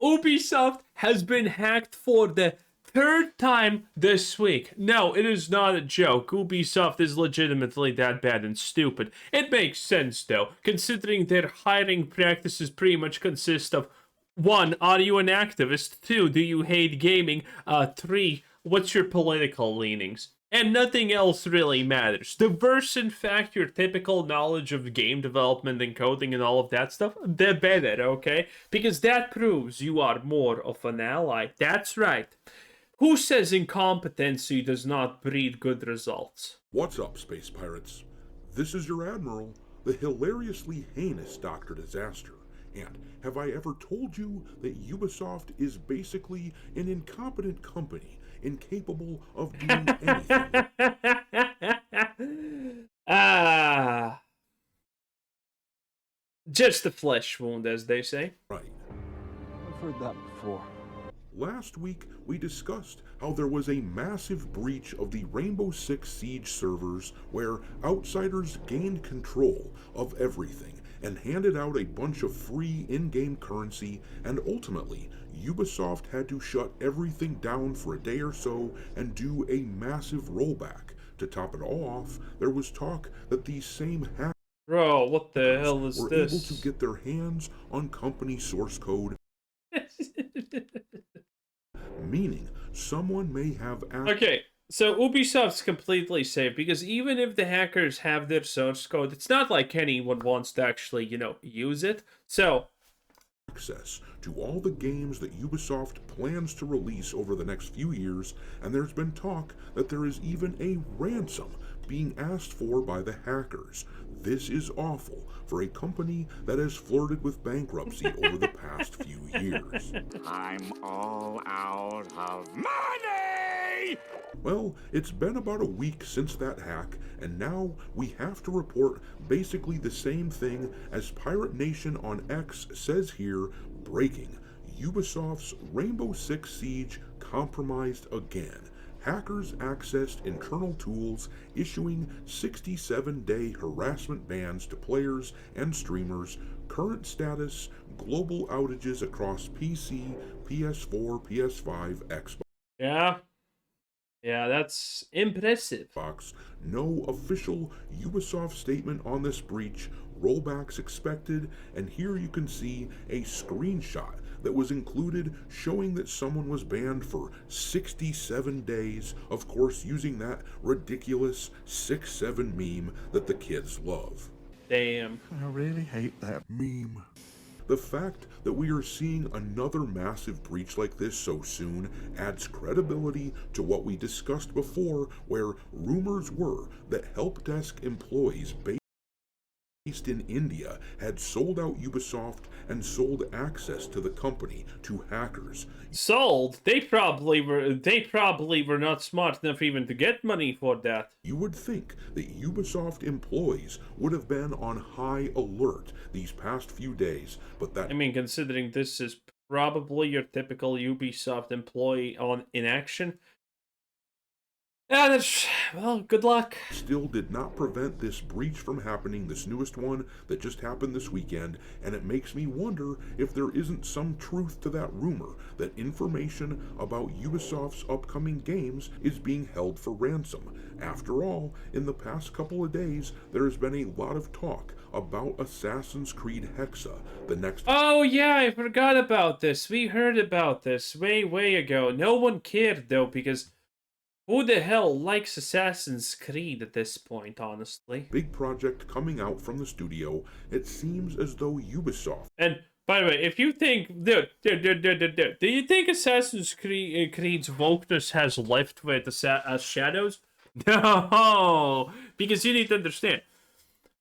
Ubisoft has been hacked for the third time this week. No, it is not a joke. Ubisoft is legitimately that bad and stupid. It makes sense, though, considering their hiring practices pretty much consist of 1. Are you an activist? 2. Do you hate gaming? 3. What's your political leanings? And nothing else really matters. Diverse, in fact, your typical knowledge of game development and coding and all of that stuff, the better, okay? Because that proves you are more of an ally. That's right. Who says incompetency does not breed good results? What's up, space pirates? This is your admiral, the hilariously heinous Dr. Disaster. And have I ever told you that Ubisoft is basically an incompetent company, incapable of doing anything? Just a flesh wound, as they say. Right. I've heard that before. Last week, we discussed how there was a massive breach of the Rainbow Six Siege servers where outsiders gained control of everything and handed out a bunch of free in-game currency, and ultimately, Ubisoft had to shut everything down for a day or so and do a massive rollback. To top it all off, there was talk that these same hackers Bro, what the hell is were this? able to get their hands on company source code, meaning someone may have Okay, so Ubisoft's completely safe because even if the hackers have their source code, it's not like anyone wants to actually, use it. So, access to all the games that Ubisoft plans to release over the next few years, and there's been talk that there is even a ransom being asked for by the hackers. This is awful for a company that has flirted with bankruptcy over the past few years. I'm all out of money! Well, it's been about a week since that hack, and now we have to report basically the same thing as Pirate Nation on X says here, breaking. Ubisoft's Rainbow Six Siege compromised again. Hackers accessed internal tools, issuing 67-day harassment bans to players and streamers. Current status, global outages across PC, PS4, PS5, Xbox. Yeah, that's impressive. No official Ubisoft statement on this breach, rollbacks expected, and here you can see a screenshot that was included showing that someone was banned for 67 days, of course using that ridiculous 6-7 meme that the kids love. Damn. I really hate that Meme. The fact that we are seeing another massive breach like this so soon adds credibility to what we discussed before, where rumors were that help desk employees based in India had sold out Ubisoft and sold access to the company to hackers. Sold? They probably were not smart enough even to get money for that. You would think that Ubisoft employees would have been on high alert these past few days, but that, I mean, considering this is probably your typical Ubisoft employee in action. Yeah, that's, well, good luck. still did not prevent this breach from happening, this newest one that just happened this weekend, and it makes me wonder if there isn't some truth to that rumor that information about Ubisoft's upcoming games is being held for ransom. After all, in the past couple of days, there has been a lot of talk about Assassin's Creed Hexe, the next... Oh yeah, I forgot about this. We heard about this way ago. No one cared though, because who the hell likes Assassin's Creed at this point, honestly? big project coming out from the studio. It seems as though Ubisoft... And by the way, if you think, do you think Assassin's Creed's wokeness has left with Shadows? No, because you need to understand,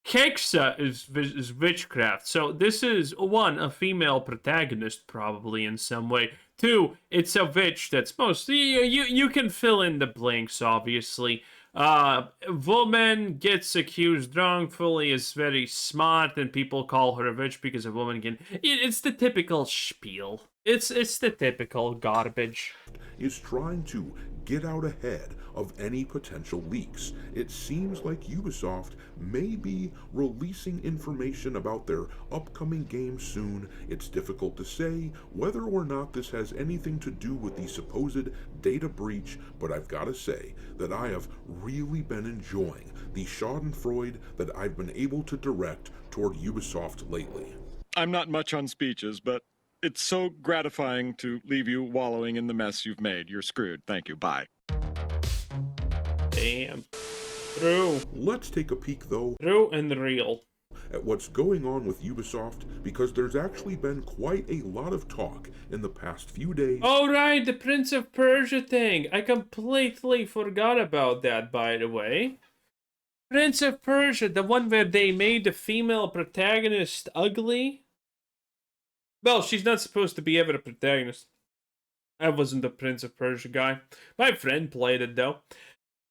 Hexe is witchcraft. So this is, 1, a female protagonist, probably in some way. 2, it's a witch that's mostly, you can fill in the blanks, obviously. Woman gets accused wrongfully, is very smart, and people call her a witch because a woman can... It's the typical spiel. It's the typical garbage. is trying to get out ahead of any potential leaks. It seems like Ubisoft may be releasing information about their upcoming game soon. It's difficult to say whether or not this has anything to do with the supposed data breach, but I've got to say that I have really been enjoying the schadenfreude that I've been able to direct toward Ubisoft lately. I'm not much on speeches, but it's so gratifying to leave you wallowing in the mess you've made. You're screwed. Thank you. Bye. Damn. True. Let's take a peek, though, True and real. at what's going on with Ubisoft, because there's actually been quite a lot of talk in the past few days. Oh, right, the Prince of Persia thing. I completely forgot about that, by the way. Prince of Persia, the one where they made the female protagonist ugly. Well, she's not supposed to be ever a protagonist. I wasn't a Prince of Persia guy. My friend played it, though.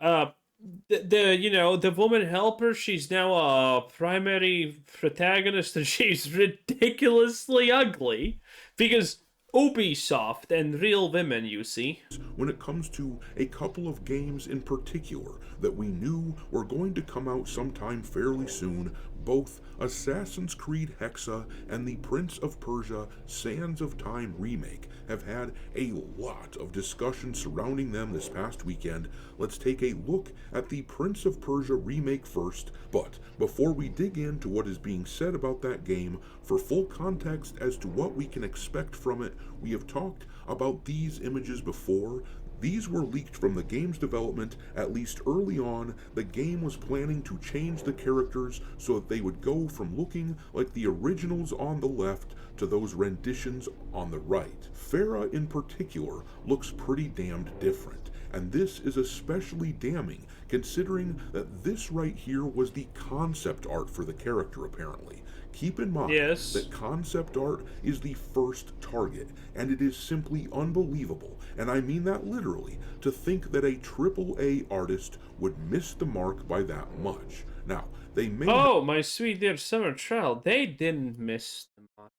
The woman helper, she's now a primary protagonist, and she's ridiculously ugly. Because Ubisoft and real women, you see. When it comes to a couple of games in particular that we knew were going to come out sometime fairly soon, both Assassin's Creed Hexe and the Prince of Persia Sands of Time remake have had a lot of discussion surrounding them this past weekend. Let's take a look at the Prince of Persia remake first, but before we dig into what is being said about that game, for full context as to what we can expect from it, we have talked about these images before. These were leaked from the game's development. At least early on, the game was planning to change the characters so that they would go from looking like the originals on the left to those renditions on the right. Farah in particular looks pretty damned different, and this is especially damning considering that this right here was the concept art for the character apparently. Keep in mind that concept art is the first target, and it is simply unbelievable, and I mean that literally, to think that a AAA artist would miss the mark by that much. Now, they may Oh, my sweet dear summer child, they didn't miss the mark.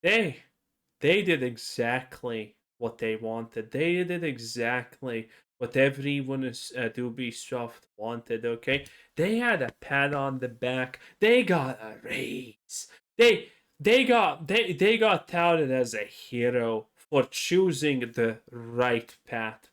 They did exactly what they wanted. They did exactly what everyone at Ubisoft wanted, okay? They had a pat on the back. They got a raise. They got touted as a hero for choosing the right path.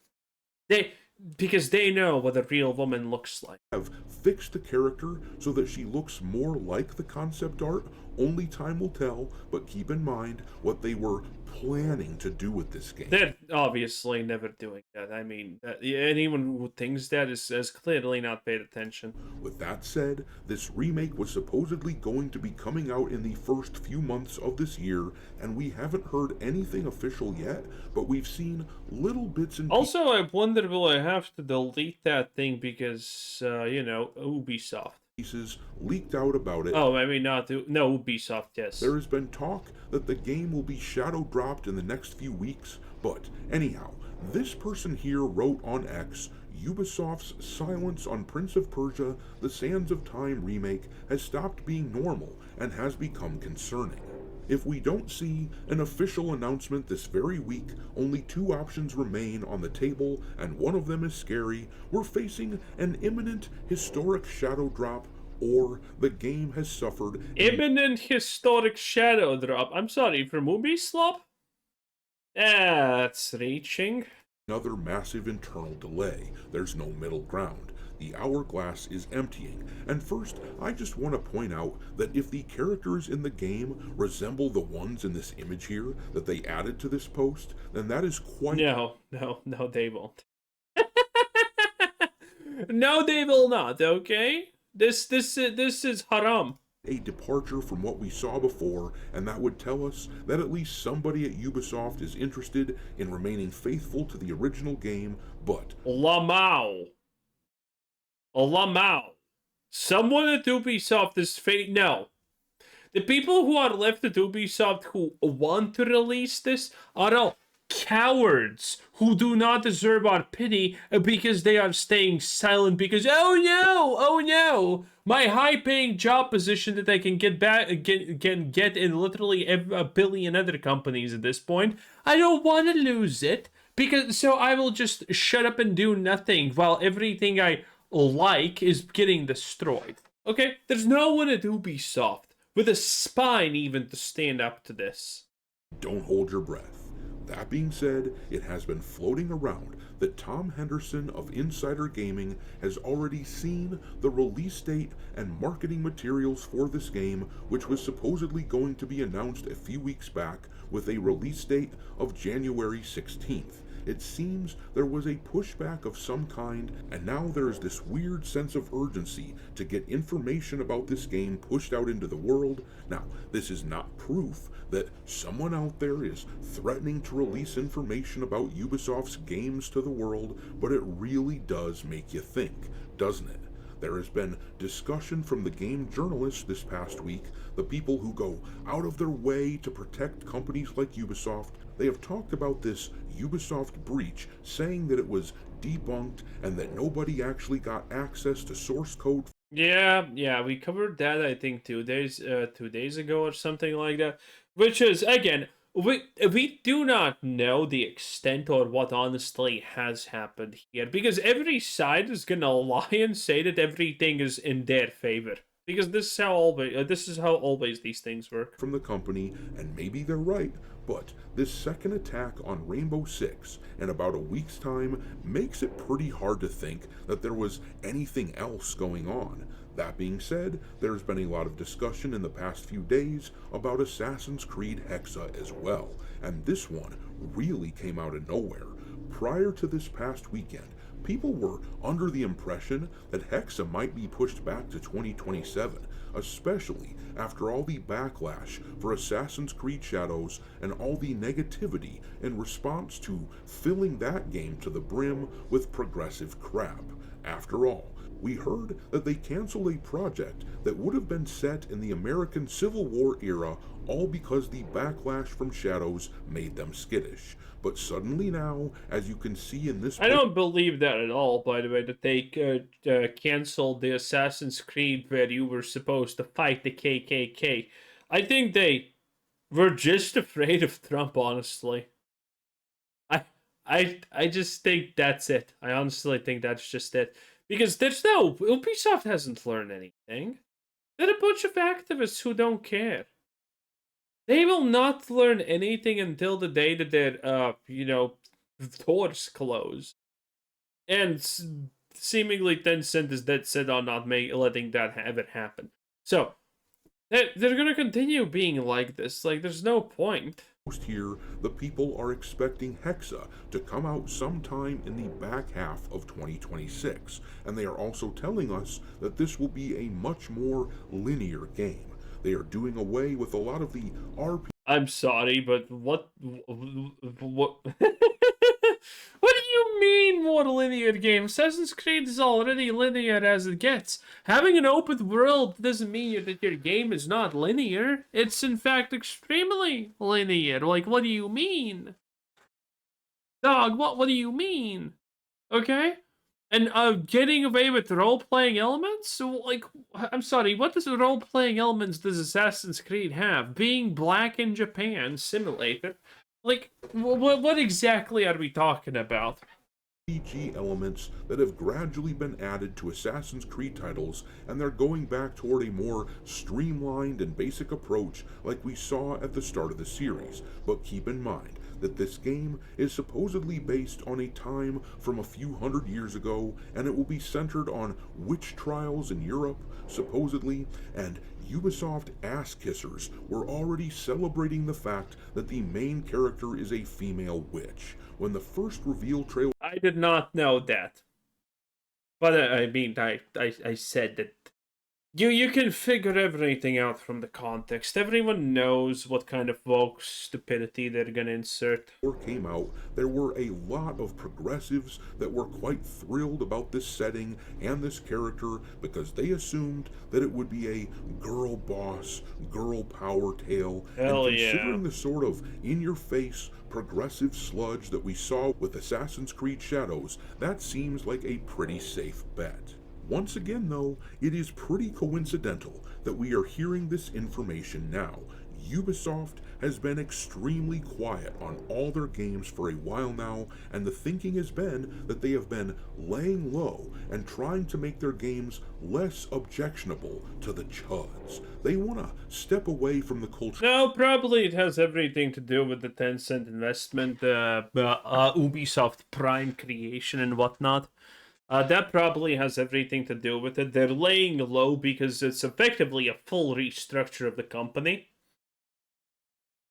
Because they know what a real woman looks like. have fixed the character so that she looks more like the concept art. Only time will tell, but keep in mind what they were planning to do with this game. They're obviously never doing that. I mean, anyone who thinks that has clearly not paid attention. With that said, this remake was supposedly going to be coming out in the first few months of this year, and we haven't heard anything official yet, but we've seen little bits and Also, I wonder, will I have to delete that thing because, Ubisoft. pieces leaked out about it. Oh, I mean, no, Ubisoft, yes. There has been talk that the game will be shadow dropped in the next few weeks, but anyhow, this person here wrote on X, Ubisoft's silence on Prince of Persia, the Sands of Time remake has stopped being normal and has become concerning. If we don't see an official announcement this very week, only two options remain on the table, and one of them is scary. We're facing an imminent historic shadow drop, or the game has suffered Imminent historic shadow drop. I'm sorry, from Ubisoft? That's reaching. another massive internal delay. There's no middle ground. The hourglass is emptying. And first, I just want to point out that if the characters in the game resemble the ones in this image here that they added to this post, then that is quite... No, they won't. No, they will not, okay? This is haram. a departure from what we saw before, and that would tell us that at least somebody at Ubisoft is interested in remaining faithful to the original game, but... Lamau. Someone at Ubisoft is no. The people who are left at Ubisoft who want to release this are all cowards who do not deserve our pity because they are staying silent because oh no, my high-paying job position that I can get back get in literally a billion other companies at this point. I don't want to lose it because so I will just shut up and do nothing while everything I like is getting destroyed. Okay, there's no one at Ubisoft with a spine even to stand up to this. Don't hold your breath. That being said, it has been floating around that Tom Henderson of Insider Gaming has already seen the release date and marketing materials for this game, which was supposedly going to be announced a few weeks back with a release date of January 16th. It seems there was a pushback of some kind, and now there is this weird sense of urgency to get information about this game pushed out into the world. Now, this is not proof that someone out there is threatening to release information about Ubisoft's games to the world, but it really does make you think, doesn't it? There has been discussion from the game journalists this past week, the people who go out of their way to protect companies like Ubisoft. They have talked about this Ubisoft breach, saying that it was debunked and that nobody actually got access to source code. Yeah, we covered that I think 2 days ago or something like that. Which is again, we do not know the extent or what honestly has happened here because every side is gonna lie and say that everything is in their favor because this is how always these things work. From the company, and maybe they're right, but this second attack on Rainbow Six in about a week's time makes it pretty hard to think that there was anything else going on. That being said, there's been a lot of discussion in the past few days about Assassin's Creed Hexe as well, and this one really came out of nowhere. Prior to this past weekend, people were under the impression that Hexe might be pushed back to 2027, especially after all the backlash for Assassin's Creed Shadows and all the negativity in response to filling that game to the brim with progressive crap. After all, we heard that they canceled a project that would have been set in the American Civil War era, all because the backlash from Shadows made them skittish. But suddenly now, as you can see in this... I don't believe that at all, by the way, that they canceled the Assassin's Creed where you were supposed to fight the KKK. I think they were just afraid of Trump, honestly. I just think that's it. I honestly think that's just it. Because Ubisoft hasn't learned anything. They're a bunch of activists who don't care. They will not learn anything until the day that their, doors close. And seemingly Tencent is dead set on not letting that ever happen. So, they're going to continue being like this. Like, there's no point. Here, the people are expecting Hexe to come out sometime in the back half of 2026, and they are also telling us that this will be a much more linear game. They are doing away with a lot of the RP. I'm sorry, but what what what do you mean more linear game? Assassin's Creed is already linear as it gets. Having an open world doesn't mean that your game is not linear. It's in fact extremely linear. Like, what do you mean? Dog, what do you mean? Okay? And getting away with role-playing elements? So, like, I'm sorry, what does role-playing elements does Assassin's Creed have? Being black in Japan simulator? Like, what exactly are we talking about? RPG elements that have gradually been added to Assassin's Creed titles, and they're going back toward a more streamlined and basic approach like we saw at the start of the series. But keep in mind that this game is supposedly based on a time from a few hundred years ago, and it will be centered on witch trials in Europe, supposedly, and Ubisoft ass-kissers were already celebrating the fact that the main character is a female witch. When the first reveal trailer... I did not know that. But I mean, I said that You can figure everything out from the context. Everyone knows what kind of woke stupidity they're gonna insert. Came out, there were a lot of progressives that were quite thrilled about this setting and this character because they assumed that it would be a girl boss, girl power tale. Hell and yeah. considering the sort of in-your-face progressive sludge that we saw with Assassin's Creed Shadows, that seems like a pretty safe bet. Once again, though, it is pretty coincidental that we are hearing this information now. Ubisoft has been extremely quiet on all their games for a while now, and the thinking has been that they have been laying low and trying to make their games less objectionable to the chuds. They want to step away from the culture. No, probably it has everything to do with the Tencent investment, Ubisoft Prime creation and whatnot. That probably has everything to do with it. They're laying low because it's effectively a full restructure of the company.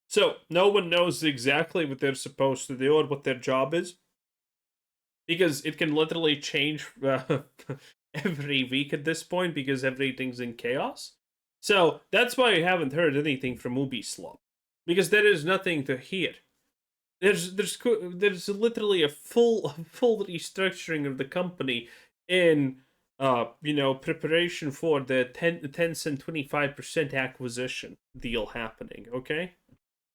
So, no one knows exactly what they're supposed to do or what their job is. Because it can literally change every week at this point because everything's in chaos. So, that's why I haven't heard anything from Ubisoft. Because there is nothing to hear. There's literally a full restructuring of the company in preparation for the Tencent 25% acquisition deal happening, okay?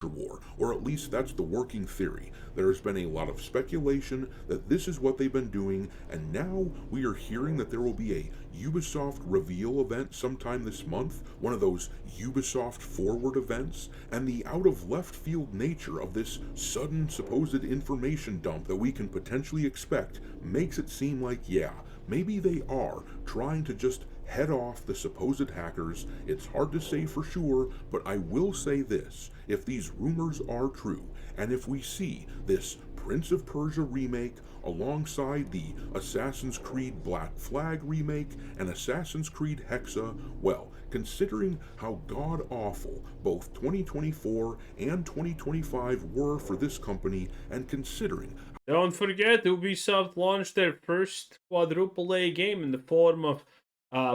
War, or at least that's the working theory. There has been a lot of speculation that this is what they've been doing, and now we are hearing that there will be a Ubisoft reveal event sometime this month, one of those Ubisoft forward events, and the out of left field nature of this sudden supposed information dump that we can potentially expect makes it seem like, yeah, maybe they are trying to just head off the supposed hackers. It's hard to say for sure, but I will say this. If these rumors are true, and if we see this Prince of Persia remake alongside the Assassin's Creed Black Flag remake and Assassin's Creed Hexe, well, considering how god-awful both 2024 and 2025 were for this company, and considering... Don't forget, Ubisoft launched their first quadruple A game in the form of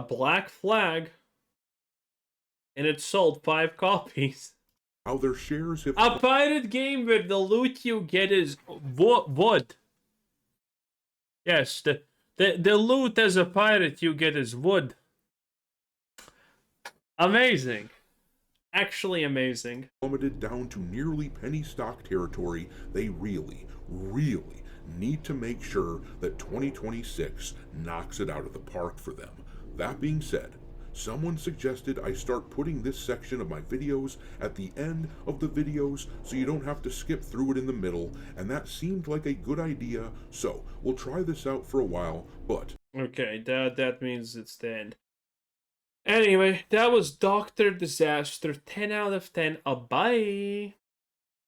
Black Flag, and it sold 5 copies. how their shares have... A pirate game where the loot you get is wood. Yes, the loot as a pirate you get is wood. Amazing. Actually amazing. Plummeted down to nearly penny stock territory. They really need to make sure that 2026 knocks it out of the park for them. That being said, someone suggested I start putting this section of my videos at the end of the videos so you don't have to skip through it in the middle, and that seemed like a good idea, so we'll try this out for a while, but... Okay, that means it's the end. Anyway, that was Dr. Disaster, 10 out of 10, bye!